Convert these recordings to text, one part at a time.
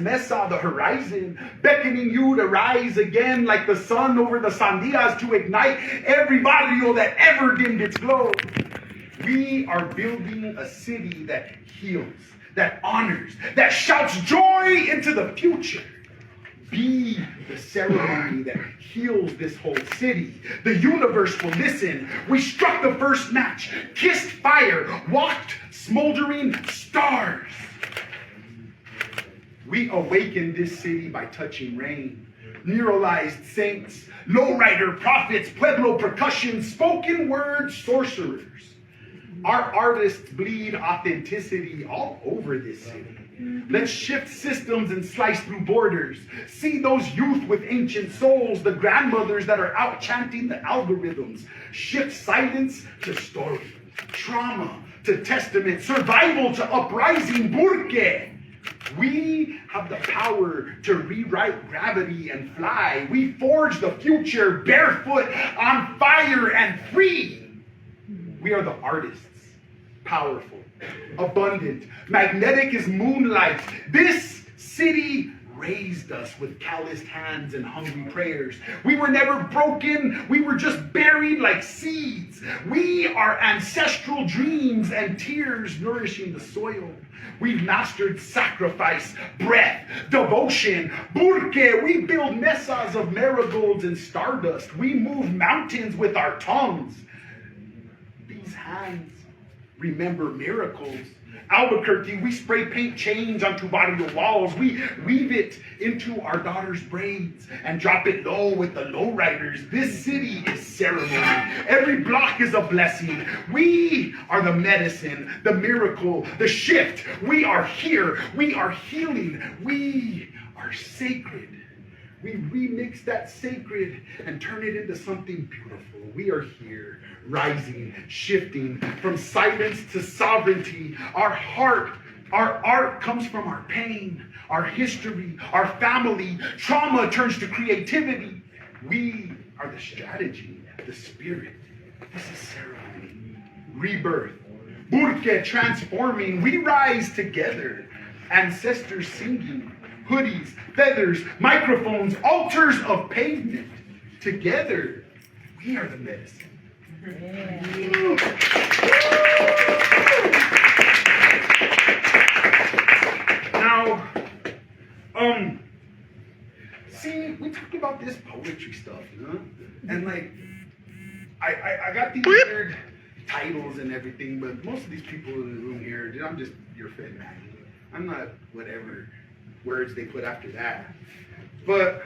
mesa, the horizon, beckoning you to rise again like the sun over the sandias to ignite every barrio that ever dimmed its glow. We are building a city that heals, that honors, that shouts joy into the future. Be the ceremony that heals this whole city. The universe will listen. We struck the first match, kissed fire, walked smoldering stars. We awakened this city by touching rain. Neuralized saints, lowrider prophets, pueblo percussion, spoken word sorcerers. Our artists bleed authenticity all over this city. Let's shift systems and slice through borders. See those youth with ancient souls, the grandmothers that are out chanting the algorithms. Shift silence to story, trauma to testament, survival to uprising, porque we have the power to rewrite gravity and fly. We forge the future barefoot, on fire and free. We are the artists, powerful, abundant, magnetic as moonlight. This city raised us with calloused hands and hungry prayers. We were never broken. We were just buried like seeds. We are ancestral dreams and tears nourishing the soil. We've mastered sacrifice, breath, devotion. Porque we build mesas of marigolds and stardust. We move mountains with our tongues. These hands remember miracles. Albuquerque, we spray paint chains onto barrio walls. We weave it into our daughters' braids and drop it low with the lowriders. This city is ceremony. Every block is a blessing. We are the medicine, the miracle, the shift. We are here. We are healing. We are sacred. We remix that sacred and turn it into something beautiful. We are here, rising, shifting from silence to sovereignty. Our heart, our art comes from our pain, our history, our family. Trauma turns to creativity. We are the strategy, the spirit. This is ceremony, rebirth. Burke transforming. We rise together. Ancestors singing. Hoodies, feathers, microphones, altars of pavement. Together, we are the medicine. Yeah. Now, see, we talk about this poetry stuff, you know? And like, I got these weird titles and everything, but most of these people in the room here, dude, I'm just your friend, man. I'm not whatever words they put after that. But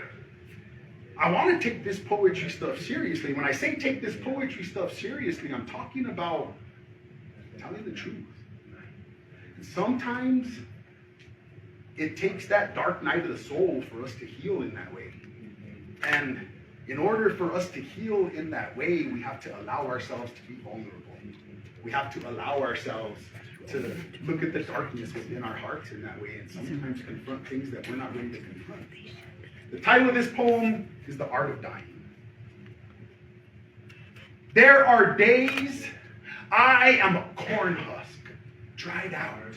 I want to take this poetry stuff seriously. When I say take this poetry stuff seriously, I'm talking about telling the truth. And sometimes it takes that dark night of the soul for us to heal in that way. And in order for us to heal in that way, we have to allow ourselves to be vulnerable. We have to allow ourselves to look at the darkness within our hearts in that way and sometimes confront things that we're not ready to confront. The title of this poem is The Art of Dying. There are days I am a corn husk, dried out,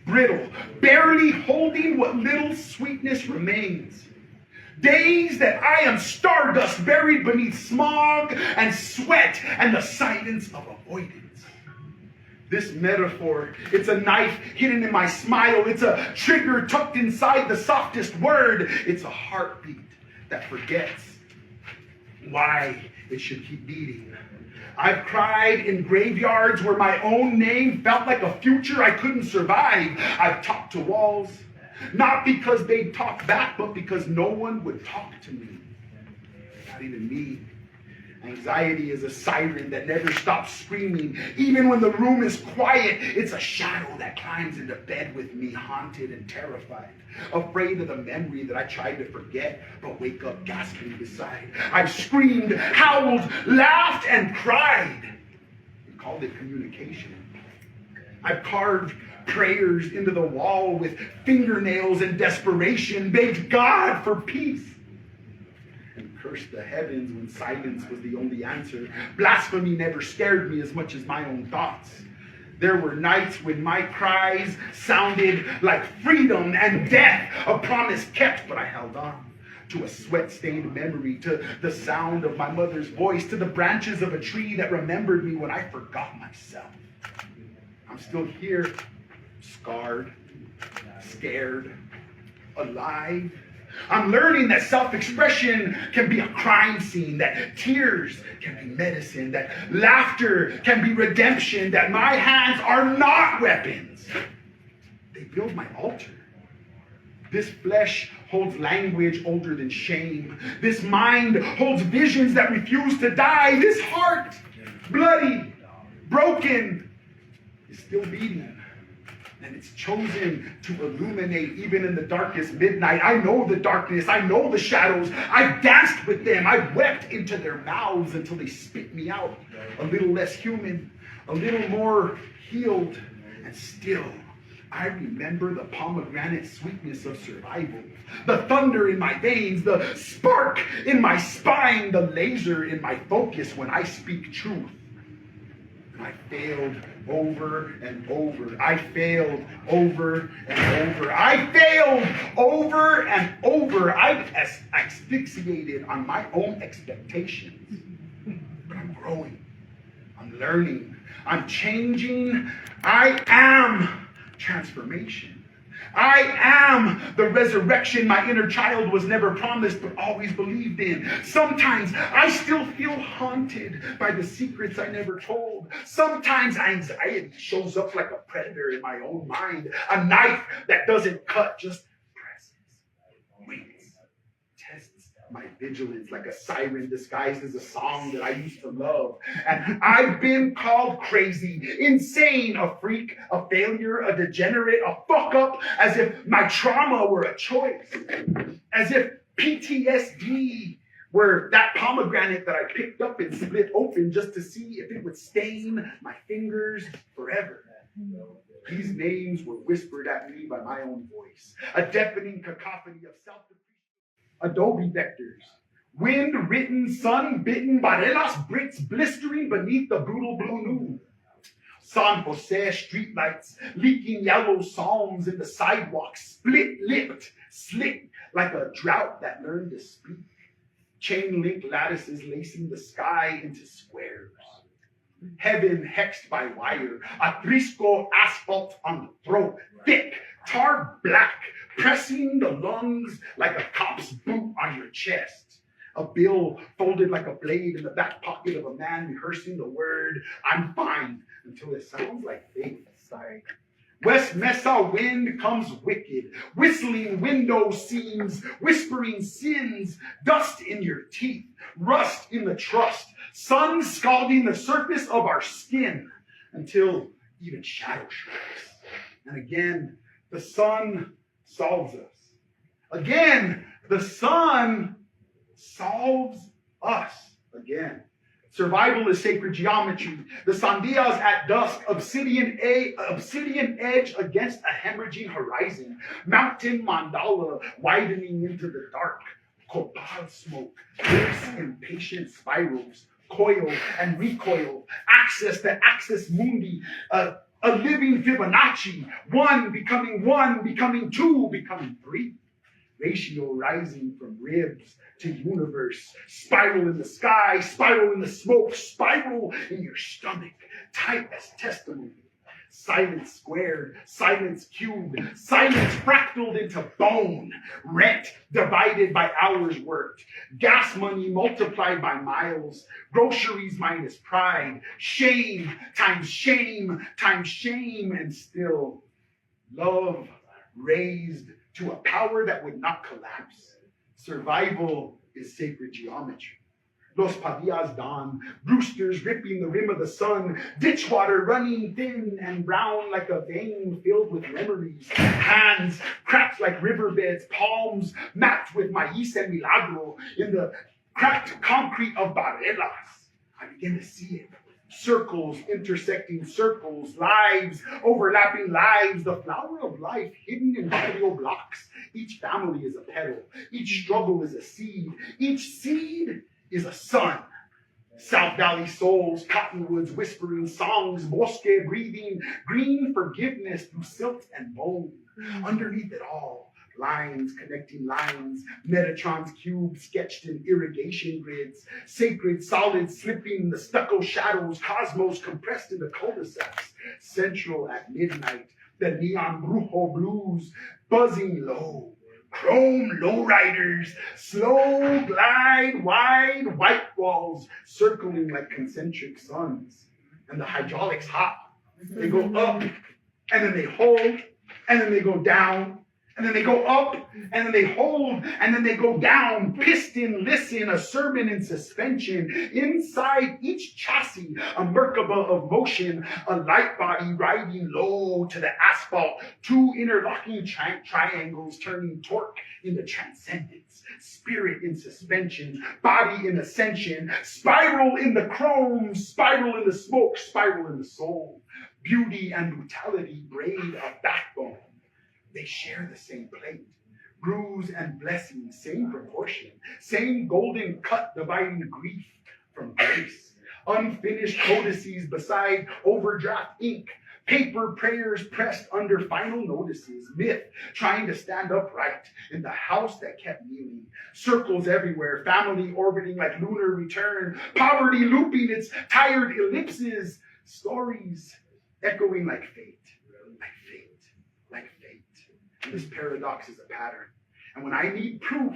brittle, barely holding what little sweetness remains. Days that I am stardust buried beneath smog and sweat and the silence of avoidance. This metaphor, it's a knife hidden in my smile. It's a trigger tucked inside the softest word. It's a heartbeat that forgets why it should keep beating. I've cried in graveyards where my own name felt like a future I couldn't survive. I've talked to walls, not because they'd talk back, but because no one would talk to me. Not even me. Anxiety is a siren that never stops screaming. Even when the room is quiet, it's a shadow that climbs into bed with me, haunted and terrified. Afraid of the memory that I tried to forget, but wake up gasping beside. I've screamed, howled, laughed, and cried. We called it communication. I've carved prayers into the wall with fingernails and desperation, begged God for peace. Cursed the heavens when silence was the only answer. Blasphemy never scared me as much as my own thoughts. There were nights when my cries sounded like freedom and death, a promise kept, but I held on to a sweat-stained memory, to the sound of my mother's voice, to the branches of a tree that remembered me when I forgot myself. I'm still here, scarred, scared, alive. I'm learning that self-expression can be a crime scene, that tears can be medicine, that laughter can be redemption, that my hands are not weapons. They build my altar. This flesh holds language older than shame. This mind holds visions that refuse to die. This heart, bloody, broken, is still beating. And it's chosen to illuminate even in the darkest midnight. I know the darkness. I know the shadows. I've danced with them. I've wept into their mouths until they spit me out. A little less human, a little more healed. And still, I remember the pomegranate sweetness of survival. The thunder in my veins, the spark in my spine, the laser in my focus when I speak truth. I failed over and over. I failed over and over. I failed over and over. I've asphyxiated on my own expectations. But I'm growing. I'm learning. I'm changing. I am transformation. I am the resurrection my inner child was never promised but always believed in. Sometimes I still feel haunted by the secrets I never told. Sometimes anxiety shows up like a predator in my own mind. A knife that doesn't cut, just presses, waits, tests my vigilance like a siren disguised as a song that I used to love. And I've been called crazy, insane, a freak, a failure, a degenerate, a fuck up, as if my trauma were a choice. As if PTSD were that pomegranate that I picked up and split open just to see if it would stain my fingers forever. These names were whispered at me by my own voice, a deafening cacophony of self-deprecation. Adobe vectors, wind-written, sun-bitten, Barelas bricks blistering beneath the brutal blue noon. San Jose streetlights, leaking yellow psalms in the sidewalks, split-lipped, slick like a drought that learned to speak. Chain-link lattices lacing the sky into squares. Heaven hexed by wire, Atrisco asphalt on the throat, thick, tar black, pressing the lungs like a cop's boot on your chest. A bill folded like a blade in the back pocket of a man rehearsing the word, I'm fine, until it sounds like faith. Sorry. West Mesa wind comes wicked, whistling window seams, whispering sins, dust in your teeth, rust in the trust, sun scalding the surface of our skin until even shadow shrinks. And again, the sun solves us. Again, the sun solves us again. Survival is sacred geometry. The sandias at dusk, obsidian edge against a hemorrhaging horizon. Mountain mandala widening into the dark. Copal smoke, lips in patient spirals, coil and recoil, axis to axis mundi, a living Fibonacci, one, becoming two, becoming three. Ratio rising from ribs to universe, spiral in the sky, spiral in the smoke, spiral in your stomach, tight as testimony. Silence squared, silence cubed, silence fractaled into bone, rent divided by hours worked, gas money multiplied by miles, groceries minus pride, shame times shame times shame, and still love raised to a power that would not collapse. Survival is sacred geometry. Los Padillas dawn, roosters ripping the rim of the sun, ditch water running thin and brown like a vein filled with memories, hands cracked like riverbeds, palms mapped with maíz and milagro in the cracked concrete of Barelas. I begin to see it. Circles intersecting circles, lives overlapping lives, the flower of life hidden in barrio blocks. Each family is a petal, each struggle is a seed, each seed is a sun. South Valley souls, cottonwoods whispering songs, bosque breathing, green forgiveness through silt and bone. Underneath it all, lines connecting lines, Metatron's cube sketched in irrigation grids, sacred solids slipping the stucco shadows, cosmos compressed into cul-de-sacs, central at midnight, the neon brujo blues buzzing low. Chrome lowriders, slow glide, wide white walls circling like concentric suns. And the hydraulics hop. They go up, and then they hold, and then they go down, and then they go up, and then they hold, and then they go down. Piston, listen, a sermon in suspension. Inside each chassis, a Merkaba of motion, a light body riding low to the asphalt. Two interlocking triangles turning torque into transcendence. Spirit in suspension, body in ascension. Spiral in the chrome, spiral in the smoke, spiral in the soul. Beauty and brutality braid a backbone. They share the same plate. Bruise and blessing, same proportion. Same golden cut dividing grief from grace. Unfinished codices beside overdraft ink. Paper prayers pressed under final notices. Myth trying to stand upright in the house that kept kneeling. Circles everywhere. Family orbiting like lunar return. Poverty looping its tired ellipses. Stories echoing like fate. Like fate. This paradox is a pattern. And when I needed proof,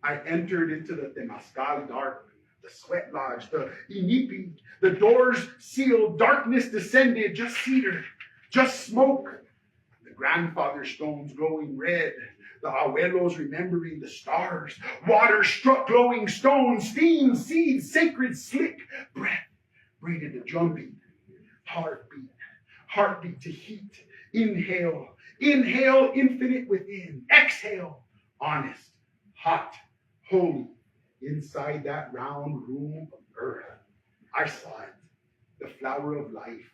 I entered into the Temazcal dark, the sweat lodge, the Inipi, the doors sealed, darkness descended, just cedar, just smoke. The grandfather stones glowing red, the abuelos remembering the stars, water struck glowing stones, steam, seeds, sacred slick breath, braided the drumbeat, heartbeat to heat. Inhale, infinite within. Exhale, honest, hot, holy. Inside that round room of earth, I saw it, the flower of life,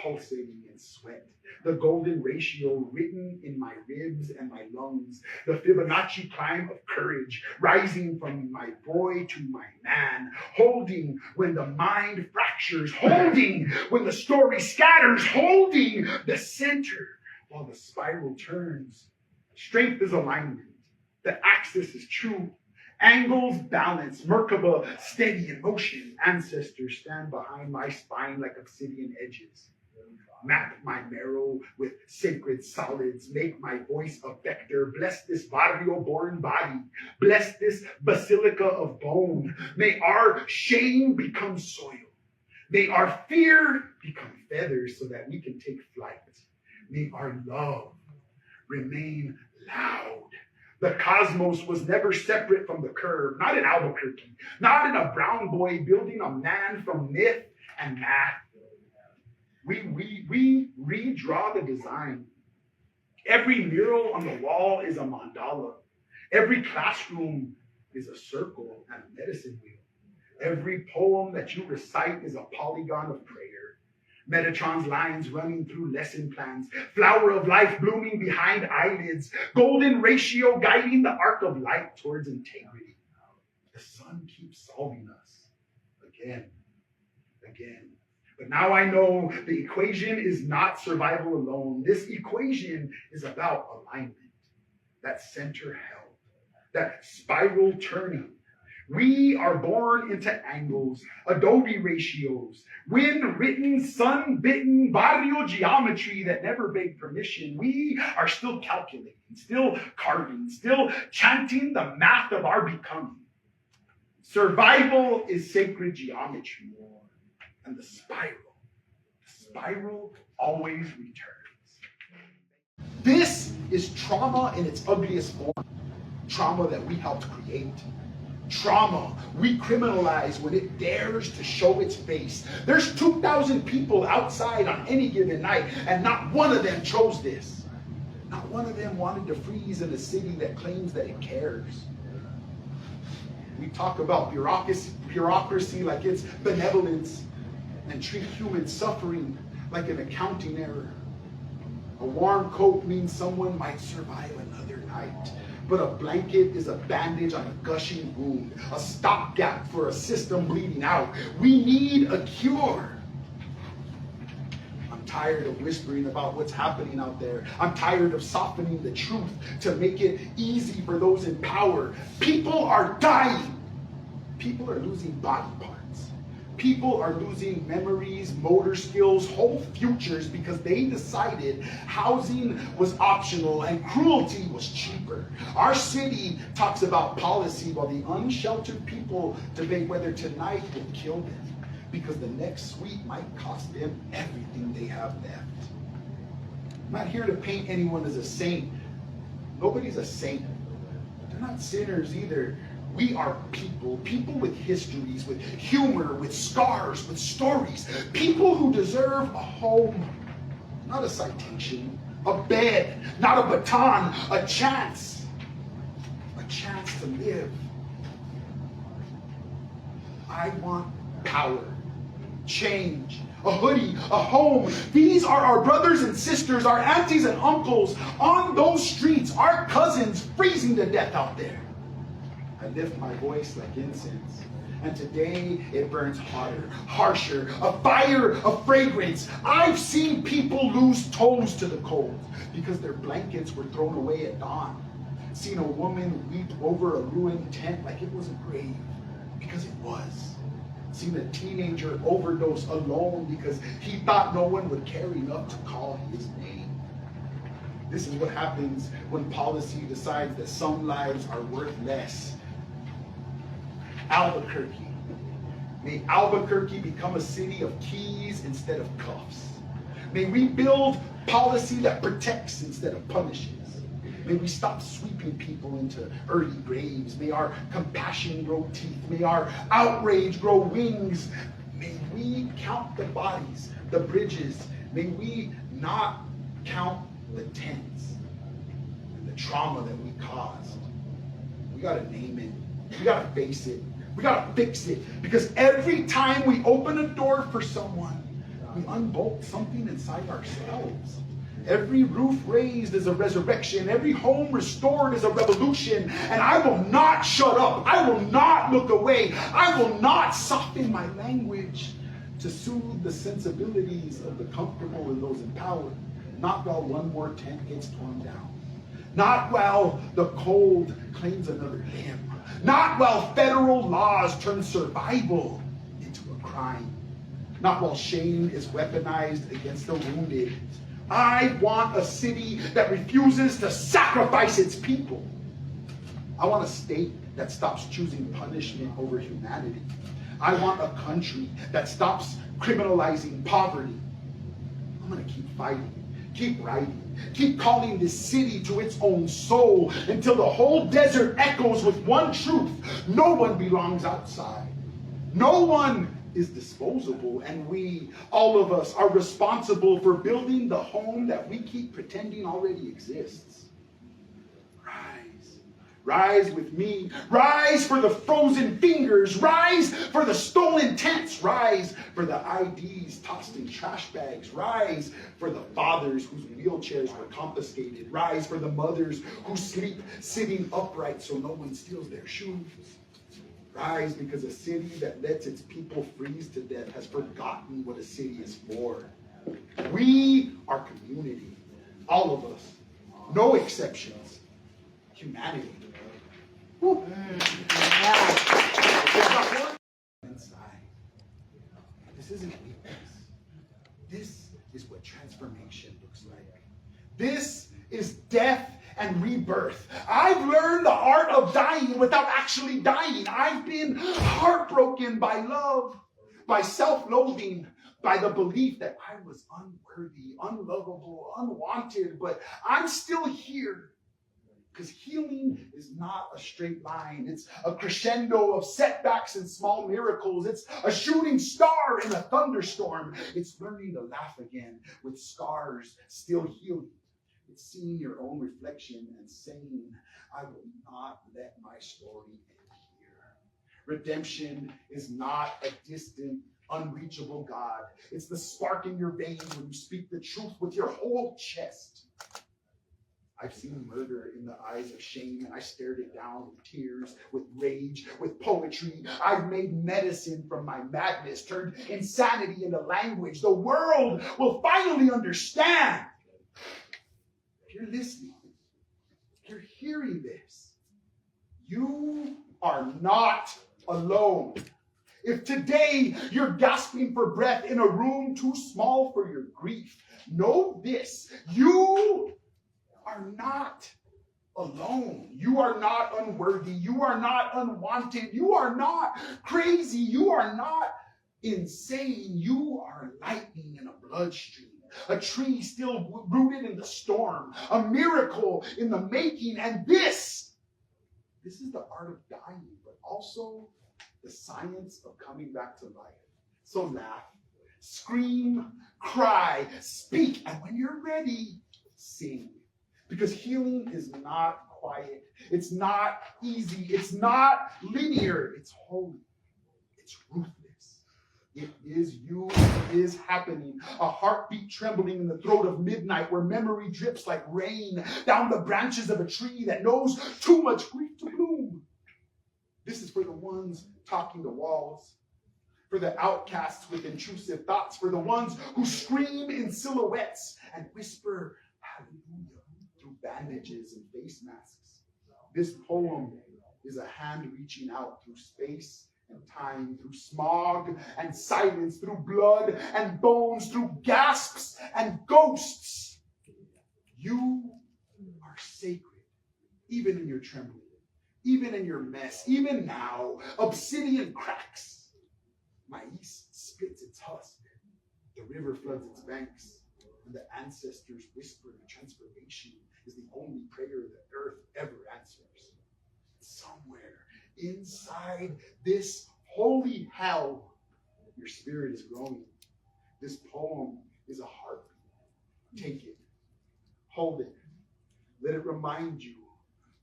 pulsating in sweat, the golden ratio written in my ribs and my lungs, the Fibonacci climb of courage, rising from my boy to my man, holding when the mind fractures, holding when the story scatters, holding the center while the spiral turns. Strength is alignment. The axis is true. Angles balance, Merkaba steady in motion. Ancestors stand behind my spine like obsidian edges. Map my marrow with sacred solids. Make my voice a vector. Bless this barrio-born body. Bless this basilica of bone. May our shame become soil. May our fear become feathers so that we can take flight. May our love remain loud. The cosmos was never separate from the curve, not in Albuquerque, not in a brown boy building a man from myth and math. We redraw the design. Every mural on the wall is a mandala. Every classroom is a circle and a medicine wheel. Every poem that you recite is a polygon of prayer. Metatron's lines running through lesson plans. Flower of life blooming behind eyelids. Golden ratio guiding the arc of light towards integrity. The sun keeps solving us again. But now I know the equation is not survival alone. This equation is about alignment. That center held. That spiral turning. We are born into angles, adobe ratios, wind-written, sun-bitten, barrio geometry that never begged permission. We are still calculating, still carving, still chanting the math of our becoming. Survival is sacred geometry, and the spiral always returns. This is trauma in its ugliest form, trauma that we helped create. Trauma we criminalize when it dares to show its face. There's 2,000 people outside on any given night, and not one of them chose this. Not one of them wanted to freeze in a city that claims that it cares. We talk about bureaucracy like it's benevolence, and treat human suffering like an accounting error. A warm coat means someone might survive another night. But a blanket is a bandage on a gushing wound, a stopgap for a system bleeding out. We need a cure. I'm tired of whispering about what's happening out there. I'm tired of softening the truth to make it easy for those in power. People are dying. People are losing body parts. People are losing memories, motor skills, whole futures because they decided housing was optional and cruelty was cheaper. Our city talks about policy while the unsheltered people debate whether tonight will kill them because the next sweep might cost them everything they have left. I'm not here to paint anyone as a saint. Nobody's a saint. They're not sinners either. We are people with histories, with humor, with scars, with stories. People who deserve a home, not a citation, a bed, not a baton, a chance to live. I want power, change, a hoodie, a home. These are our brothers and sisters, our aunties and uncles on those streets, our cousins freezing to death out there. I lift my voice like incense, and today it burns hotter, harsher, a fire of fragrance. I've seen people lose toes to the cold because their blankets were thrown away at dawn. Seen a woman weep over a ruined tent like it was a grave, because it was. Seen a teenager overdose alone because he thought no one would care enough to call his name. This is what happens when policy decides that some lives are worth less. Albuquerque. May Albuquerque become a city of keys instead of cuffs. May we build policy that protects instead of punishes. May we stop sweeping people into early graves. May our compassion grow teeth. May our outrage grow wings. May we count the bodies, the bridges. May we not count the tents and the trauma that we caused. We got to name it. We got to face it. We got to fix it, because every time we open a door for someone, we unbolt something inside ourselves. Every roof raised is a resurrection. Every home restored is a revolution. And I will not shut up. I will not look away. I will not soften my language to soothe the sensibilities of the comfortable and those in power. Not while one more tent gets torn down. Not while the cold claims another limb. Not while federal laws turn survival into a crime. Not while shame is weaponized against the wounded. I want a city that refuses to sacrifice its people. I want a state that stops choosing punishment over humanity. I want a country that stops criminalizing poverty. I'm going to keep fighting, keep writing, keep calling this city to its own soul until the whole desert echoes with one truth. No one belongs outside. No one is disposable, and we, all of us, are responsible for building the home that we keep pretending already exists. Rise. Rise with me. Rise for the frozen fingers. Rise for the stolen tents. Rise for the IDs tossed in trash bags. Rise for the fathers whose wheelchairs were confiscated. Rise for the mothers who sleep sitting upright so no one steals their shoes. Rise, because a city that lets its people freeze to death has forgotten what a city is for. We are community. All of us. No exceptions. Humanity. Woo. Inside. This isn't weakness. This is what transformation looks like. This is death and rebirth. I've learned the art of dying without actually dying. I've been heartbroken by love, by self-loathing, by the belief that I was unworthy, unlovable, unwanted, but I'm still here. Because healing is not a straight line. It's a crescendo of setbacks and small miracles. It's a shooting star in a thunderstorm. It's learning to laugh again with scars still healing. It's seeing your own reflection and saying, I will not let my story end here. Redemption is not a distant, unreachable God. It's the spark in your veins when you speak the truth with your whole chest. I've seen murder in the eyes of shame, and I stared it down with tears, with rage, with poetry. I've made medicine from my madness, turned insanity into language. The world will finally understand. If you're listening, if you're hearing this, you are not alone. If today you're gasping for breath in a room too small for your grief, know this: you are not alone. You are not unworthy. You are not unwanted. You are not crazy. You are not insane. You are lightning in a bloodstream, a tree still rooted in the storm, a miracle in the making. And this is the art of dying, but also the science of coming back to life. So laugh, scream, cry, speak, and when you're ready, sing. Because healing is not quiet. It's not easy. It's not linear. It's holy. It's ruthless. It is you. It is happening. A heartbeat trembling in the throat of midnight, where memory drips like rain down the branches of a tree that knows too much grief to bloom. This is for the ones talking to walls, for the outcasts with intrusive thoughts, for the ones who scream in silhouettes and whisper hallelujah through bandages and face masks. This poem is a hand reaching out through space and time, through smog and silence, through blood and bones, through gasps and ghosts. You are sacred, even in your trembling, even in your mess, even now. Obsidian cracks. My yeast splits its husk. The river floods its banks. And the ancestors whisper transformation is the only prayer the earth ever answers. Somewhere inside this holy hell, your spirit is growing. This poem is a heartbeat. Take it. Hold it. Let it remind you.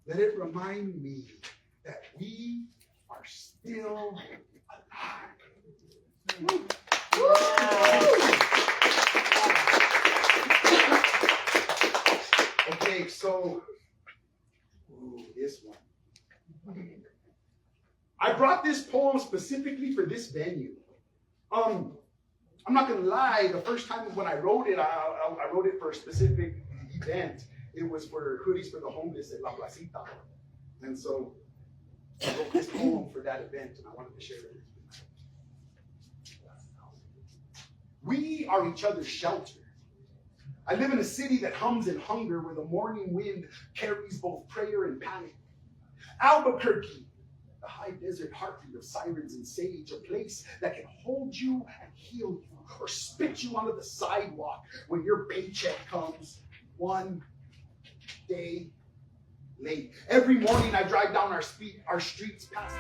Let it remind me that we are still alive. Okay, so this one. I brought this poem specifically for this venue. I'm not gonna lie, the first time when I wrote it, I wrote it for a specific event. It was for Hoodies for the Homeless at La Placita. And so I wrote this poem for that event, and I wanted to share it. We are each other's shelter. I live in a city that hums in hunger, where the morning wind carries both prayer and panic. Albuquerque, the high desert heartbeat of sirens and sage, a place that can hold you and heal you, or spit you onto the sidewalk when your paycheck comes one day late. Every morning I drive down our streets past